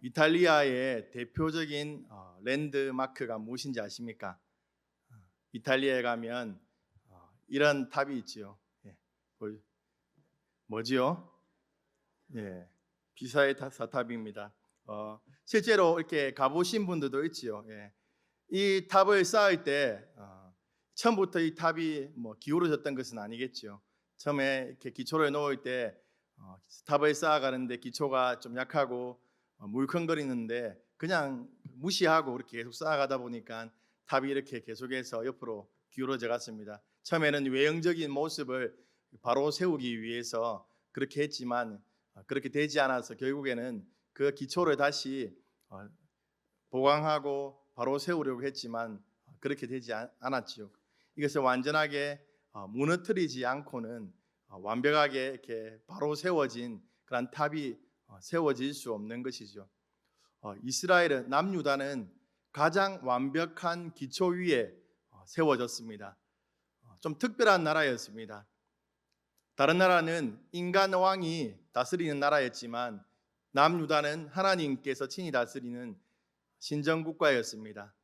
이탈리아의 대표적인 랜드마크가 무엇인지 아십니까? 이탈리아에 가면 이런 탑이 있지요. 예, 뭐지요? 예, 피사의 사탑입니다. 실제로 이렇게 가보신 분들도 있지요. 예, 이 탑을 쌓을 때 처음부터 이 탑이 뭐 기울어졌던 것은 아니겠죠. 처음에 이렇게 기초를 놓을 때 탑을 쌓아가는데 기초가 좀 약하고 물컹거리는데 그냥 무시하고 그렇게 계속 쌓아가다 보니까 탑이 이렇게 계속해서 옆으로 기울어져 갔습니다. 처음에는 외형적인 모습을 바로 세우기 위해서 그렇게 했지만 그렇게 되지 않아서 결국에는 그 기초를 다시 보강하고 바로 세우려고 했지만 그렇게 되지 않았지요. 이것을 완전하게 무너뜨리지 않고는 완벽하게 이렇게 바로 세워진 그런 탑이 세워질 수 없는 것이죠. 이스라엘은 남유다는 가장 완벽한 기초 위에 세워졌습니다. 좀 특별한 나라였습니다. 다른 나라는 인간 왕이 다스리는 나라였지만 남유다는 하나님께서 친히 다스리는 신정국가였습니다.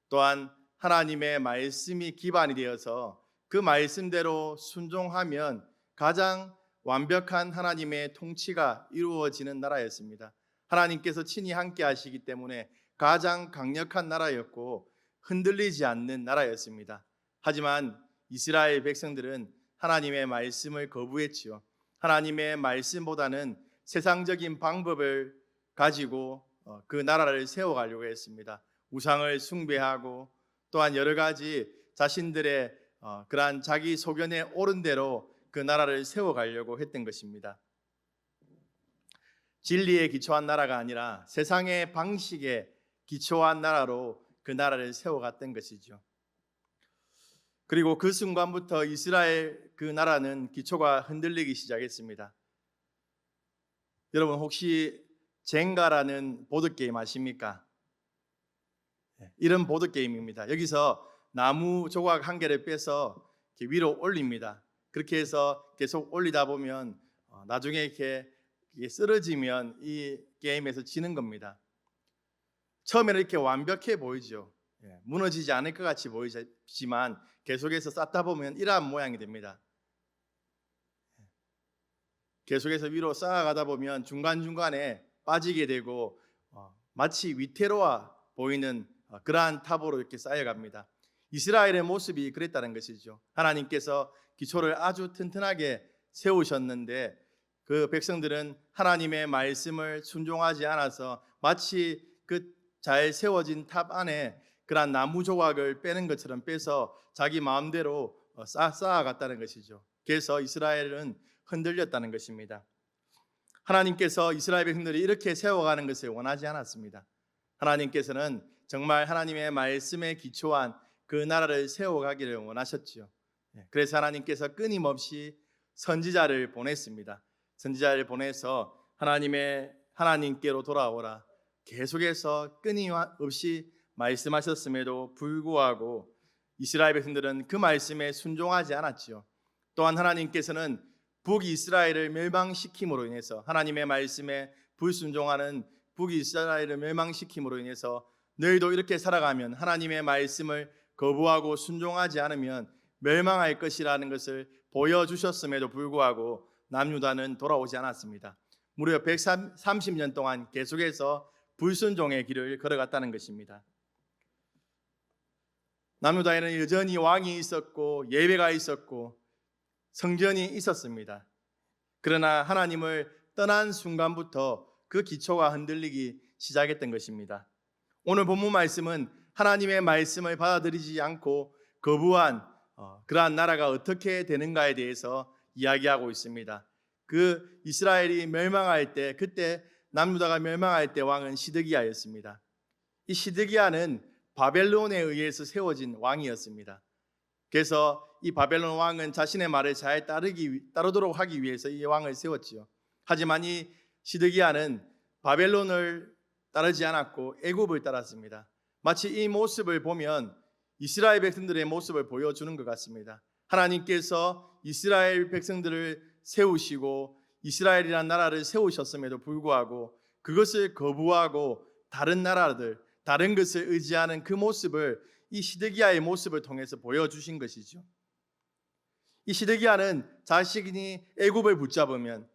또한 하나님의 말씀이 기반이 되어서 그 말씀대로 순종하면 가장 완벽한 하나님의 통치가 이루어지는 나라였습니다. 하나님께서 친히 함께 하시기 때문에 가장 강력한 나라였고 흔들리지 않는 나라였습니다. 하지만 이스라엘 백성들은 하나님의 말씀을 거부했지요. 하나님의 말씀보다는 세상적인 방법을 가지고 그 나라를 세워가려고 했습니다. 우상을 숭배하고 또한 여러 가지 자신들의 그러한 자기 소견에 옳은 대로 그 나라를 세워가려고 했던 것입니다. 진리에 기초한 나라가 아니라 세상의 방식에 기초한 나라로 그 나라를 세워갔던 것이죠. 그리고 그 순간부터 이스라엘 그 나라는 기초가 흔들리기 시작했습니다. 여러분 혹시 젠가라는 보드게임 아십니까? 이런 보드게임입니다. 여기서 나무 조각 한 개를 빼서 이렇게 위로 올립니다. 그렇게 해서 계속 올리다 보면 나중에 이렇게 쓰러지면 이 게임에서 지는 겁니다. 처음에는 이렇게 완벽해 보이죠. 무너지지 않을 것 같이 보이지만 계속해서 쌓다 보면 이러한 모양이 됩니다. 계속해서 위로 쌓아가다 보면 중간중간에 빠지게 되고 마치 위태로워 보이는 그러한 탑으로 이렇게 쌓여갑니다. 이스라엘의 모습이 그랬다는 것이죠. 하나님께서 기초를 아주 튼튼하게 세우셨는데 그 백성들은 하나님의 말씀을 순종하지 않아서 마치 그 잘 세워진 탑 안에 그러한 나무 조각을 빼는 것처럼 빼서 자기 마음대로 쌓아갔다는 것이죠. 그래서 이스라엘은 흔들렸다는 것입니다. 하나님께서 이스라엘 백성들이 이렇게 세워가는 것을 원하지 않았습니다. 하나님께서는 정말 하나님의 말씀에 기초한 그 나라를 세워가기를 원하셨지요. 그래서 하나님께서 끊임없이 선지자를 보냈습니다. 선지자를 보내서 하나님께로 돌아오라 계속해서 끊임없이 말씀하셨음에도 불구하고 이스라엘 백성들은 그 말씀에 순종하지 않았지요. 또한 하나님께서는 북이스라엘을 멸망시킴으로 인해서 하나님의 말씀에 불순종하는 북이스라엘을 멸망시킴으로 인해서 너희도 이렇게 살아가면 하나님의 말씀을 거부하고 순종하지 않으면 멸망할 것이라는 것을 보여주셨음에도 불구하고 남유다는 돌아오지 않았습니다. 무려 130년 동안 계속해서 불순종의 길을 걸어갔다는 것입니다. 남유다에는 여전히 왕이 있었고 예배가 있었고 성전이 있었습니다. 그러나 하나님을 떠난 순간부터 그 기초가 흔들리기 시작했던 것입니다. 오늘 본문 말씀은 하나님의 말씀을 받아들이지 않고 거부한 그러한 나라가 어떻게 되는가에 대해서 이야기하고 있습니다. 그 이스라엘이 멸망할 때 그때 남유다가 멸망할 때 왕은 시드기야였습니다. 이 시드기야는 바벨론에 의해서 세워진 왕이었습니다. 그래서 이 바벨론 왕은 자신의 말을 잘 따르도록 하기 위해서 이 왕을 세웠지요. 하지만 이 시드기야는 바벨론을 따르지 않았고 애굽을 따랐습니다. 마치 이 모습을 보면 이스라엘 백성들의 모습을 보여주는 것 같습니다. 하나님께서 이스라엘 백성들을 세우시고 이스라엘이라는 나라를 세우셨음에도 불구하고 그것을 거부하고 다른 나라들, 다른 것을 의지하는 그 모습을 이 시드기야의 모습을 통해서 보여주신 것이죠. 이 시드기야는 자신이 애굽을 붙잡으면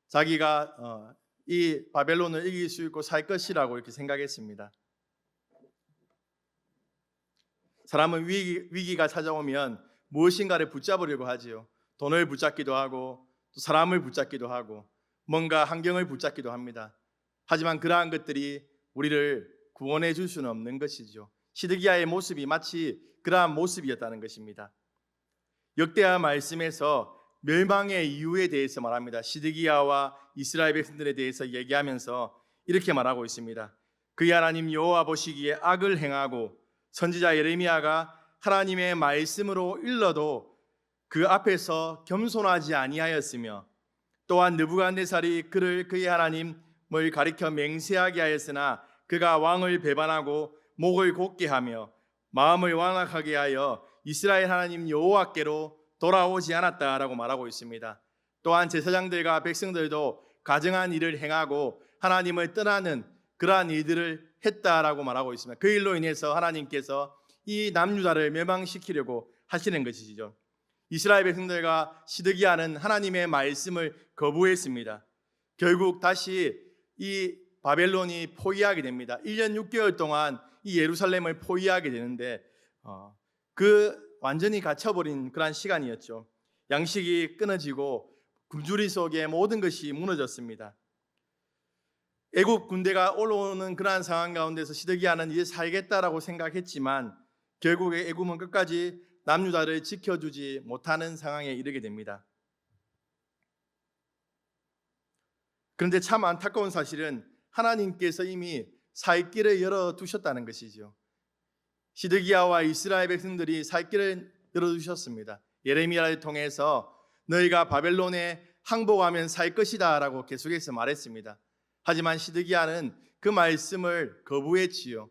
자기가 이 바벨론을 이길 수 있고 살 것이라고 이렇게 생각했습니다. 사람은 위기가 찾아오면 무엇인가를 붙잡으려고 하지요. 돈을 붙잡기도 하고 또 사람을 붙잡기도 하고 뭔가 환경을 붙잡기도 합니다. 하지만 그러한 것들이 우리를 구원해 줄 수는 없는 것이죠. 시드기야의 모습이 마치 그러한 모습이었다는 것입니다. 역대하 말씀에서 멸망의 이유에 대해서 말합니다. 시드기야와 이스라엘 백성들에 대해서 얘기하면서 이렇게 말하고 있습니다. 그의 하나님 여호와 보시기에 악을 행하고 선지자 예레미야가 하나님의 말씀으로 일러도 그 앞에서 겸손하지 아니하였으며 또한 느부갓네살이 그를 그의 하나님을 가리켜 맹세하게 하였으나 그가 왕을 배반하고 목을 곧게 하며 마음을 완악하게 하여 이스라엘 하나님 여호와께로 돌아오지 않았다라고 말하고 있습니다. 또한 제사장들과 백성들도 가증한 일을 행하고 하나님을 떠나는 그러한 일들을 했다라고 말하고 있습니다. 그 일로 인해서 하나님께서 이 남유다를 멸망시키려고 하시는 것이죠. 이스라엘 백성들과 시드기야는 하나님의 말씀을 거부했습니다. 결국 다시 이 바벨론이 포위하게 됩니다. 1년 6개월 동안 이 예루살렘을 포위하게 되는데 완전히 갇혀버린 그런 시간이었죠. 양식이 끊어지고 굶주리 속에 모든 것이 무너졌습니다. 애굽 군대가 올라오는 그러한 상황 가운데서 시드기야는 이제 살겠다라고 생각했지만 결국에 애굽은 끝까지 남유다를 지켜주지 못하는 상황에 이르게 됩니다. 그런데 참 안타까운 사실은 하나님께서 이미 살 길을 열어두셨다는 것이죠. 시드기야와 이스라엘 백성들이 살 길을 열어두셨습니다. 예레미야를 통해서 너희가 바벨론에 항복하면 살 것이다 라고 계속해서 말했습니다. 하지만 시드기야는 그 말씀을 거부했지요.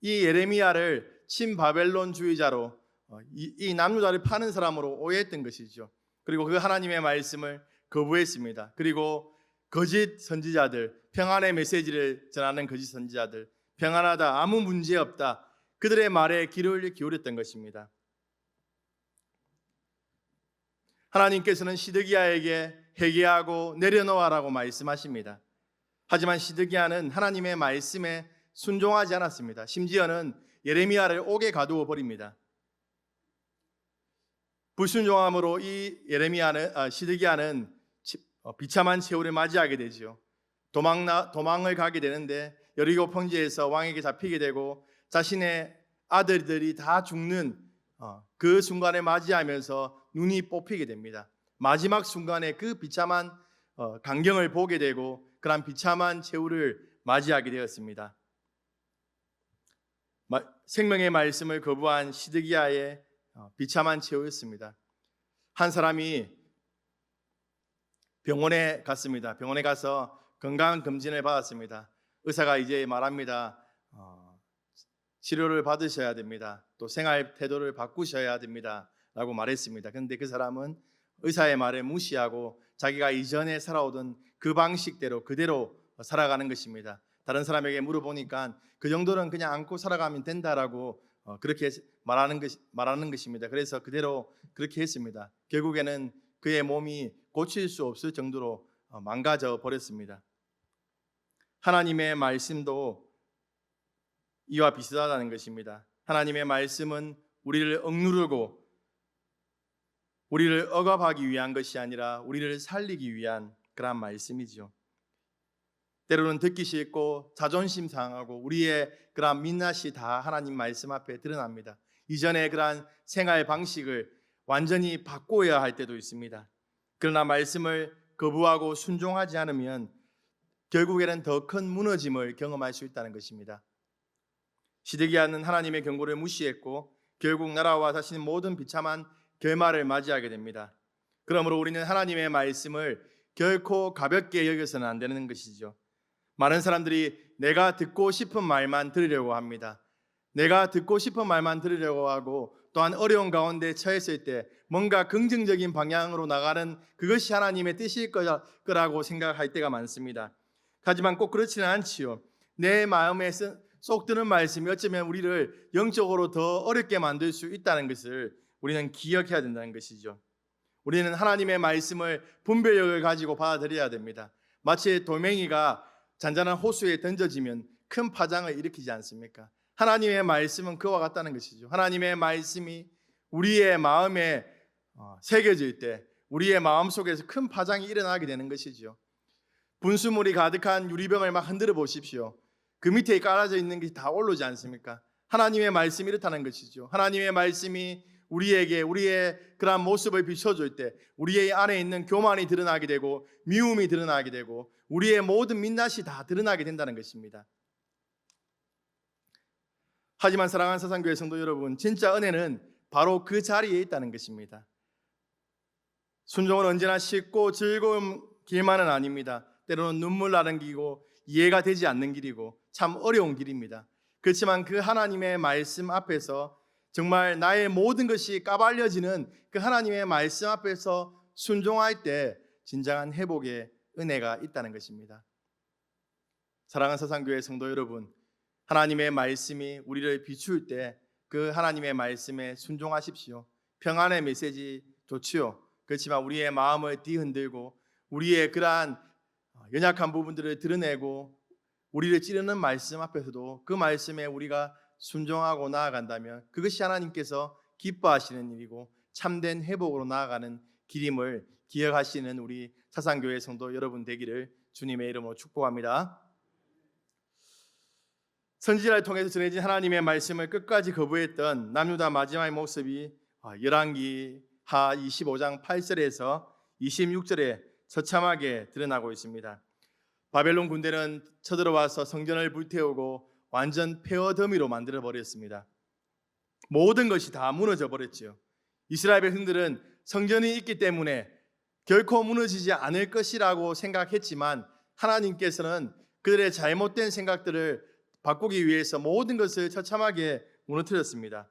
이 예레미야를 친바벨론주의자로 이 남유다를 파는 사람으로 오해했던 것이죠. 그리고 그 하나님의 말씀을 거부했습니다. 그리고 거짓 선지자들, 평안의 메시지를 전하는 거짓 선지자들, 평안하다, 아무 문제 없다, 그들의 말에 귀를 기울였던 것입니다. 하나님께서는 시드기야에게 회개하고 내려놓아라고 말씀하십니다. 하지만 시드기야는 하나님의 말씀에 순종하지 않았습니다. 심지어는 예레미야를 옥에 가두어 버립니다. 불순종함으로 이 시드기야는 비참한 최후를 맞이하게 되죠. 도망을 가게 되는데 여리고 평지에서 왕에게 잡히게 되고 자신의 아들들이 다 죽는 그 순간을 맞이하면서 눈이 뽑히게 됩니다. 마지막 순간에 그 비참한 광경을 보게 되고 그런 비참한 최후를 맞이하게 되었습니다. 생명의 말씀을 거부한 시드기야의 비참한 최후였습니다. 한 사람이 병원에 갔습니다. 병원에 가서 건강 검진을 받았습니다. 의사가 이제 말합니다. 치료를 받으셔야 됩니다. 또 생활 태도를 바꾸셔야 됩니다. 라고 말했습니다. 그런데 그 사람은 의사의 말을 무시하고 자기가 이전에 살아오던 그 방식대로 그대로 살아가는 것입니다. 다른 사람에게 물어보니까 그 정도는 그냥 안고 살아가면 된다라고 그렇게 말하는 것입니다. 그래서 그대로 그렇게 했습니다. 결국에는 그의 몸이 고칠 수 없을 정도로 망가져 버렸습니다. 하나님의 말씀도 이와 비슷하다는 것입니다. 하나님의 말씀은 우리를 억누르고 우리를 억압하기 위한 것이 아니라 우리를 살리기 위한 그런 말씀이죠. 때로는 듣기 싫고 자존심 상하고 우리의 그런 민낯이 다 하나님 말씀 앞에 드러납니다. 이전의 그런 생활 방식을 완전히 바꿔야 할 때도 있습니다. 그러나 말씀을 거부하고 순종하지 않으면 결국에는 더 큰 무너짐을 경험할 수 있다는 것입니다. 시드기야는 하나님의 경고를 무시했고 결국 나라와 자신의 모든 비참한 결말을 맞이하게 됩니다. 그러므로 우리는 하나님의 말씀을 결코 가볍게 여겨서는 안 되는 것이죠. 많은 사람들이 내가 듣고 싶은 말만 들으려고 합니다. 내가 듣고 싶은 말만 들으려고 하고 또한 어려운 가운데 처했을 때 뭔가 긍정적인 방향으로 나가는 그것이 하나님의 뜻일 거라고 생각할 때가 많습니다. 하지만 꼭 그렇지는 않지요. 내 마음에 쏙 드는 말씀이 어쩌면 우리를 영적으로 더 어렵게 만들 수 있다는 것을 우리는 기억해야 된다는 것이죠. 우리는 하나님의 말씀을 분별력을 가지고 받아들여야 됩니다. 마치 돌멩이가 잔잔한 호수에 던져지면 큰 파장을 일으키지 않습니까? 하나님의 말씀은 그와 같다는 것이죠. 하나님의 말씀이 우리의 마음에 새겨질 때 우리의 마음속에서 큰 파장이 일어나게 되는 것이죠. 분수물이 가득한 유리병을 막 흔들어 보십시오. 그 밑에 깔아져 있는 게 다 오르지 않습니까? 하나님의 말씀이 이렇다는 것이죠. 하나님의 말씀이 우리에게 우리의 그러한 모습을 비춰줄 때 우리의 안에 있는 교만이 드러나게 되고 미움이 드러나게 되고 우리의 모든 민낯이 다 드러나게 된다는 것입니다. 하지만 사랑하는 사상교회 성도 여러분, 진짜 은혜는 바로 그 자리에 있다는 것입니다. 순종은 언제나 쉽고 즐거운 길만은 아닙니다. 때로는 눈물 나는 길이고 이해가 되지 않는 길이고 참 어려운 길입니다. 그렇지만 그 하나님의 말씀 앞에서 정말 나의 모든 것이 까발려지는 그 하나님의 말씀 앞에서 순종할 때 진정한 회복의 은혜가 있다는 것입니다. 사랑하는 사상교회 성도 여러분, 하나님의 말씀이 우리를 비출 때 그 하나님의 말씀에 순종하십시오. 평안의 메시지 좋지요. 그렇지만 우리의 마음을 뒤흔들고 우리의 그러한 연약한 부분들을 드러내고 우리를 찌르는 말씀 앞에서도 그 말씀에 우리가 순종하고 나아간다면 그것이 하나님께서 기뻐하시는 일이고 참된 회복으로 나아가는 길임을 기억하시는 우리 사상교회 성도 여러분 되기를 주님의 이름으로 축복합니다. 선지자를 통해서 전해진 하나님의 말씀을 끝까지 거부했던 남유다 마지막의 모습이 열왕기 하 25장 8절에서 26절에 처참하게 드러나고 있습니다. 바벨론 군대는 쳐들어와서 성전을 불태우고 완전 폐허 더미로 만들어 버렸습니다. 모든 것이 다 무너져 버렸죠. 이스라엘 백성들은 성전이 있기 때문에 결코 무너지지 않을 것이라고 생각했지만 하나님께서는 그들의 잘못된 생각들을 바꾸기 위해서 모든 것을 처참하게 무너뜨렸습니다.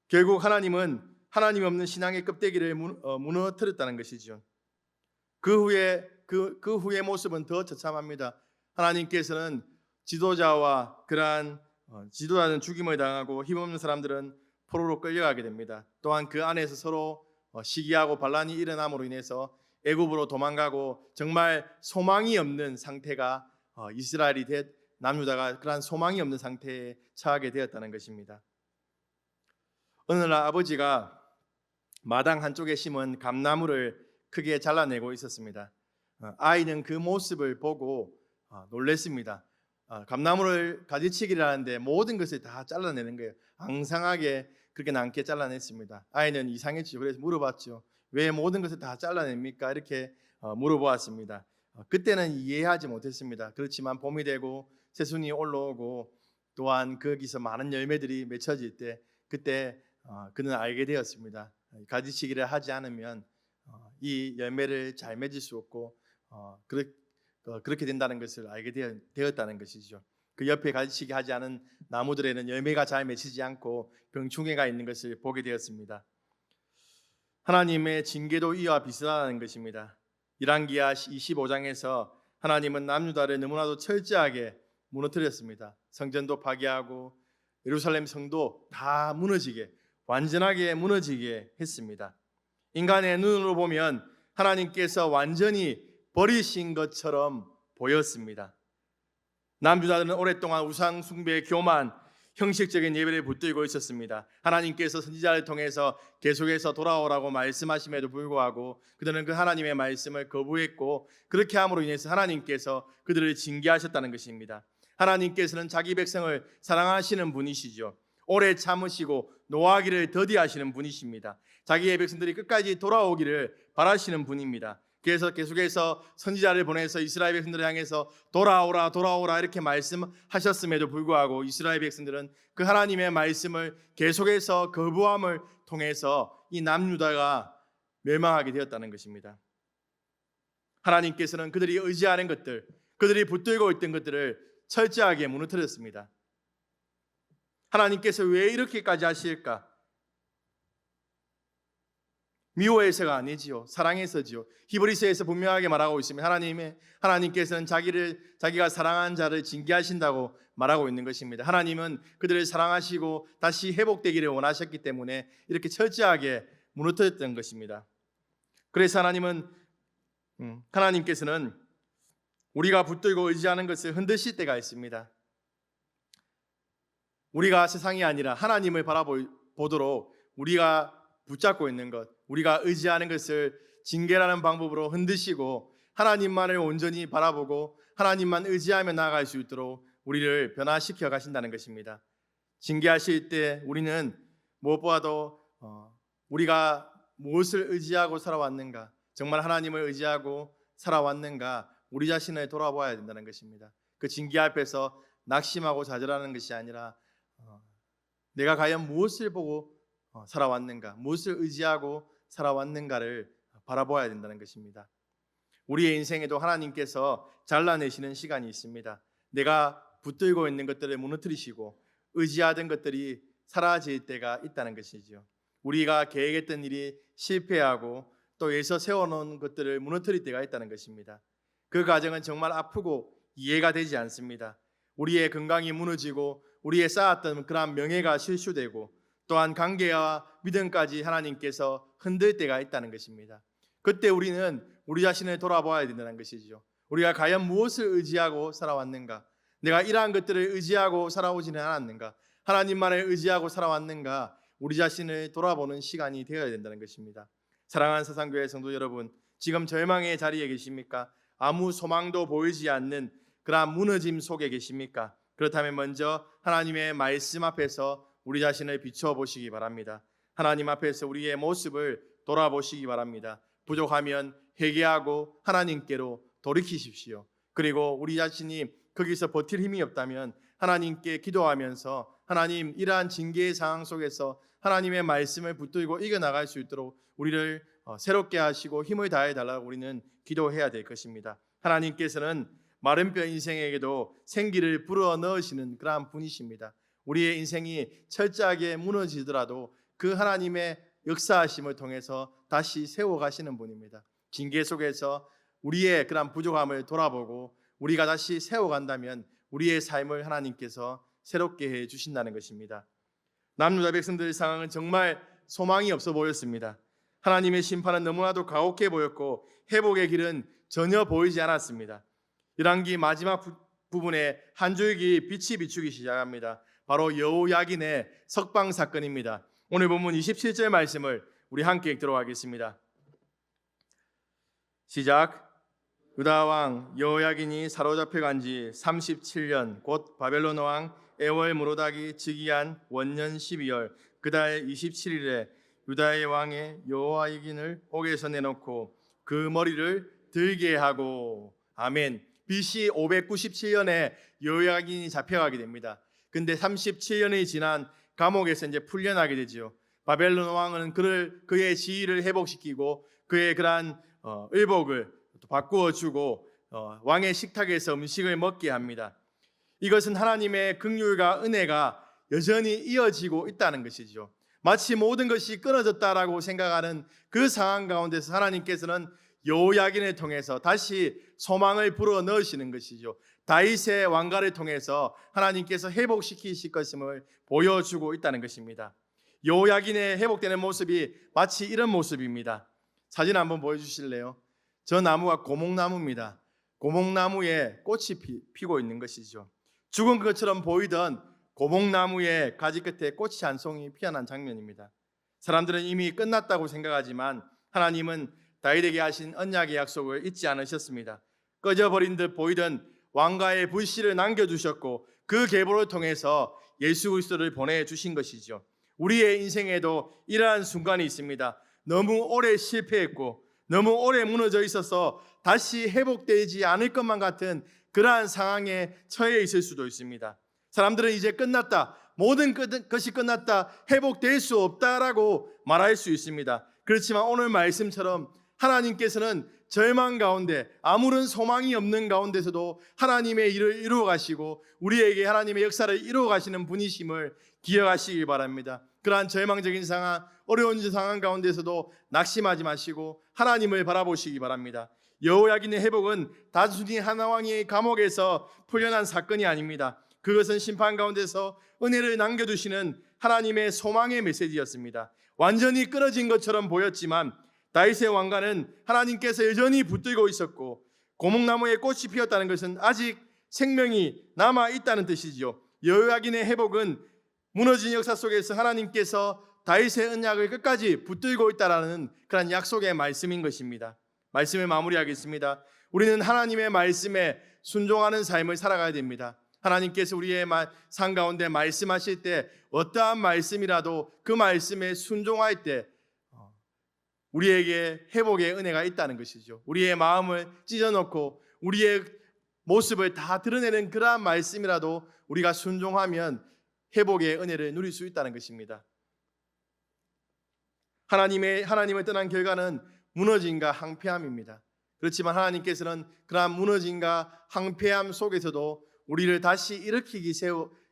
결국 하나님은 하나님 없는 신앙의 껍데기를 무너뜨렸다는 것이죠. 그 후의 모습은 더 처참합니다. 하나님께서는 지도자와 그러한 지도자는 죽임을 당하고 힘없는 사람들은 포로로 끌려가게 됩니다. 또한 그 안에서 서로 시기하고 반란이 일어남으로 인해서 애굽으로 도망가고 정말 소망이 없는 상태가 이스라엘이 남유다가 그러한 소망이 없는 상태에 처하게 되었다는 것입니다. 어느 날 아버지가 마당 한쪽에 심은 감나무를 크게 잘라내고 있었습니다. 아이는 그 모습을 보고 놀랐습니다. 감나무를 가지치기라는데 모든 것을 다 잘라내는 거예요. 앙상하게 그렇게 남게 잘라냈습니다. 아이는 이상했죠. 그래서 물어봤죠. 왜 모든 것을 다 잘라냅니까? 이렇게 물어보았습니다. 그때는 이해하지 못했습니다. 그렇지만 봄이 되고 새순이 올라오고 또한 거기서 많은 열매들이 맺혀질 때 그때 그는 알게 되었습니다. 가지치기를 하지 않으면 이 열매를 잘 맺을 수 없고 그렇게 된다는 것을 알게 되었다는 것이죠. 그 옆에 가지치기 하지 않은 나무들에는 열매가 잘 맺히지 않고 병충해가 있는 것을 보게 되었습니다. 하나님의 징계도 이와 비슷하다는 것입니다. 열왕기하 25장에서 하나님은 남유다를 너무나도 철저하게 무너뜨렸습니다. 성전도 파괴하고 예루살렘 성도 다 무너지게 완전하게 무너지게 했습니다. 인간의 눈으로 보면 하나님께서 완전히 버리신 것처럼 보였습니다. 남유다는 오랫동안 우상 숭배, 교만, 형식적인 예배를 붙들고 있었습니다. 하나님께서 선지자를 통해서 계속해서 돌아오라고 말씀하심에도 불구하고 그들은 그 하나님의 말씀을 거부했고 그렇게 함으로 인해서 하나님께서 그들을 징계하셨다는 것입니다. 하나님께서는 자기 백성을 사랑하시는 분이시죠. 오래 참으시고 노하기를 더디하시는 분이십니다. 자기의 백성들이 끝까지 돌아오기를 바라시는 분입니다. 그래서 계속해서 선지자를 보내서 이스라엘 백성들을 향해서 돌아오라 돌아오라 이렇게 말씀하셨음에도 불구하고 이스라엘 백성들은 그 하나님의 말씀을 계속해서 거부함을 통해서 이 남유다가 멸망하게 되었다는 것입니다. 하나님께서는 그들이 의지하는 것들, 그들이 붙들고 있던 것들을 철저하게 무너뜨렸습니다. 하나님께서 왜 이렇게까지 하실까? 미워해서가 아니지요. 사랑해서지요. 히브리서에서 분명하게 말하고 있습니다. 하나님께서는 자기가 사랑한 자를 징계하신다고 말하고 있는 것입니다. 하나님은 그들을 사랑하시고 다시 회복되기를 원하셨기 때문에 이렇게 철저하게 무너뜨렸던 것입니다. 그래서 하나님께서는 우리가 붙들고 의지하는 것을 흔드실 때가 있습니다. 우리가 세상이 아니라 하나님을 바라보도록 우리가 붙잡고 있는 것, 우리가 의지하는 것을 징계라는 방법으로 흔드시고 하나님만을 온전히 바라보고 하나님만 의지하며 나아갈 수 있도록 우리를 변화시켜 가신다는 것입니다. 징계하실 때 우리는 무엇보다도 우리가 무엇을 의지하고 살아왔는가, 정말 하나님을 의지하고 살아왔는가, 우리 자신을 돌아봐야 된다는 것입니다. 그 징계 앞에서 낙심하고 좌절하는 것이 아니라 내가 과연 무엇을 보고 살아왔는가, 무엇을 의지하고 살아왔는가를 바라봐야 된다는 것입니다. 우리의 인생에도 하나님께서 잘라내시는 시간이 있습니다. 내가 붙들고 있는 것들을 무너뜨리시고 의지하던 것들이 사라질 때가 있다는 것이죠. 우리가 계획했던 일이 실패하고 또 예서 세워놓은 것들을 무너뜨릴 때가 있다는 것입니다. 그 과정은 정말 아프고 이해가 되지 않습니다. 우리의 건강이 무너지고 우리의 쌓았던 그러한 명예가 실추되고 또한 관계와 믿음까지 하나님께서 흔들 때가 있다는 것입니다. 그때 우리는 우리 자신을 돌아봐야 된다는 것이죠. 우리가 과연 무엇을 의지하고 살아왔는가, 내가 이러한 것들을 의지하고 살아오지는 않았는가, 하나님만을 의지하고 살아왔는가, 우리 자신을 돌아보는 시간이 되어야 된다는 것입니다. 사랑하는 사상교회 성도 여러분, 지금 절망의 자리에 계십니까? 아무 소망도 보이지 않는 그러한 무너짐 속에 계십니까? 그렇다면 먼저 하나님의 말씀 앞에서 우리 자신을 비춰보시기 바랍니다. 하나님 앞에서 우리의 모습을 돌아보시기 바랍니다. 부족하면 회개하고 하나님께로 돌이키십시오. 그리고 우리 자신이 거기서 버틸 힘이 없다면 하나님께 기도하면서 하나님, 이러한 징계의 상황 속에서 하나님의 말씀을 붙들고 이겨나갈 수 있도록 우리를 새롭게 하시고 힘을 다해 달라고 우리는 기도해야 될 것입니다. 하나님께서는 마른 뼈 인생에게도 생기를 불어넣으시는 그러한 분이십니다. 우리의 인생이 철저하게 무너지더라도 그 하나님의 역사하심을 통해서 다시 세워가시는 분입니다. 징계 속에서 우리의 그러한 부족함을 돌아보고 우리가 다시 세워간다면 우리의 삶을 하나님께서 새롭게 해 주신다는 것입니다. 남유다 백성들의 상황은 정말 소망이 없어 보였습니다. 하나님의 심판은 너무나도 가혹해 보였고 회복의 길은 전혀 보이지 않았습니다. 열왕기 마지막 부분에 한 줄기 빛이 비추기 시작합니다. 바로 여호야긴의 석방 사건입니다. 오늘 본문 27절 말씀을 우리 함께 읽도록 하겠습니다. 시작. 유다 왕 여호야긴이 사로잡혀 간 지 37년 곧 바벨론 왕 에월 무로닥이 즉위한 원년 12월 그달 27일에 유다의 왕의 여호야긴을 옥에서 내놓고 그 머리를 들게 하고. 아멘. BC 597년에 여호야긴이 잡혀가게 됩니다. 근데 37년이 지난 감옥에서 이제 풀려나게 되지요. 바벨론 왕은 그의 지위를 회복시키고 그의 그러한 의복을 바꾸어 주고 왕의 식탁에서 음식을 먹게 합니다. 이것은 하나님의 긍휼과 은혜가 여전히 이어지고 있다는 것이죠. 마치 모든 것이 끊어졌다라고 생각하는 그 상황 가운데서 하나님께서는 여호야긴을 통해서 다시 소망을 불어 넣으시는 것이죠. 다윗의 왕가를 통해서 하나님께서 회복시키실 것임을 보여주고 있다는 것입니다. 여호야긴의 회복되는 모습이 마치 이런 모습입니다. 사진 한번 보여주실래요? 저 나무가 고목나무입니다. 고목나무에 꽃이 피고 있는 것이죠. 죽은 것처럼 보이던 고목나무의 가지 끝에 꽃이 한 송이 피어난 장면입니다. 사람들은 이미 끝났다고 생각하지만 하나님은 다윗에게 하신 언약의 약속을 잊지 않으셨습니다. 꺼져버린 듯 보이던 왕가의 불씨를 남겨주셨고 그 계보를 통해서 예수 그리스도를 보내주신 것이죠. 우리의 인생에도 이러한 순간이 있습니다. 너무 오래 실패했고 너무 오래 무너져 있어서 다시 회복되지 않을 것만 같은 그러한 상황에 처해 있을 수도 있습니다. 사람들은 이제 끝났다, 모든 것이 끝났다, 회복될 수 없다라고 말할 수 있습니다. 그렇지만 오늘 말씀처럼 하나님께서는 절망 가운데 아무런 소망이 없는 가운데서도 하나님의 일을 이루어 가시고 우리에게 하나님의 역사를 이루어 가시는 분이심을 기억하시기 바랍니다. 그러한 절망적인 상황, 어려운 상황 가운데서도 낙심하지 마시고 하나님을 바라보시기 바랍니다. 여호야긴의 회복은 단순히 한 왕이 감옥에서 풀려난 사건이 아닙니다. 그것은 심판 가운데서 은혜를 남겨두시는 하나님의 소망의 메시지였습니다. 완전히 끊어진 것처럼 보였지만 다윗의 왕가는 하나님께서 여전히 붙들고 있었고, 고목나무에 꽃이 피었다는 것은 아직 생명이 남아있다는 뜻이지요. 여호야긴의 회복은 무너진 역사 속에서 하나님께서 다윗의 언약을 끝까지 붙들고 있다라는 그런 약속의 말씀인 것입니다. 말씀을 마무리하겠습니다. 우리는 하나님의 말씀에 순종하는 삶을 살아가야 됩니다. 하나님께서 우리의 삶 가운데 말씀하실 때 어떠한 말씀이라도 그 말씀에 순종할 때 우리에게 회복의 은혜가 있다는 것이죠. 우리의 마음을 찢어놓고 우리의 모습을 다 드러내는 그러한 말씀이라도 우리가 순종하면 회복의 은혜를 누릴 수 있다는 것입니다. 하나님을 떠난 결과는 무너짐과 황폐함입니다. 그렇지만 하나님께서는 그러한 무너짐과 황폐함 속에서도 우리를 다시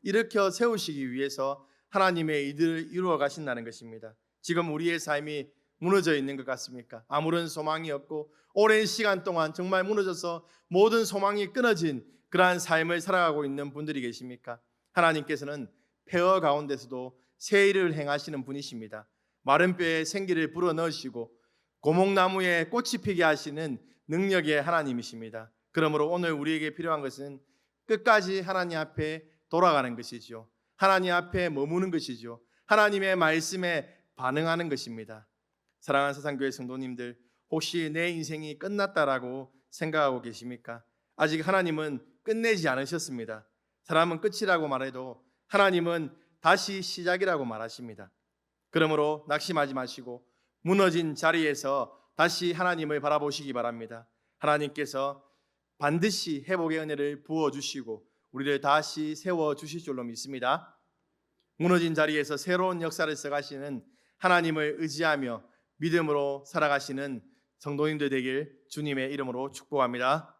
일으켜 세우시기 위해서 하나님의 일을 이루어 가신다는 것입니다. 지금 우리의 삶이 무너져 있는 것 같습니까? 아무런 소망이 없고 오랜 시간 동안 정말 무너져서 모든 소망이 끊어진 그러한 삶을 살아가고 있는 분들이 계십니까? 하나님께서는 폐허 가운데서도 새 일을 행하시는 분이십니다. 마른 뼈에 생기를 불어넣으시고 고목나무에 꽃이 피게 하시는 능력의 하나님이십니다. 그러므로 오늘 우리에게 필요한 것은 끝까지 하나님 앞에 돌아가는 것이죠. 하나님 앞에 머무는 것이죠. 하나님의 말씀에 반응하는 것입니다. 사랑하는 사상교회 성도님들, 혹시 내 인생이 끝났다라고 생각하고 계십니까? 아직 하나님은 끝내지 않으셨습니다. 사람은 끝이라고 말해도 하나님은 다시 시작이라고 말하십니다. 그러므로 낙심하지 마시고 무너진 자리에서 다시 하나님을 바라보시기 바랍니다. 하나님께서 반드시 회복의 은혜를 부어주시고 우리를 다시 세워주실 줄로 믿습니다. 무너진 자리에서 새로운 역사를 써가시는 하나님을 의지하며 믿음으로 살아가시는 성도님들 되길 주님의 이름으로 축복합니다.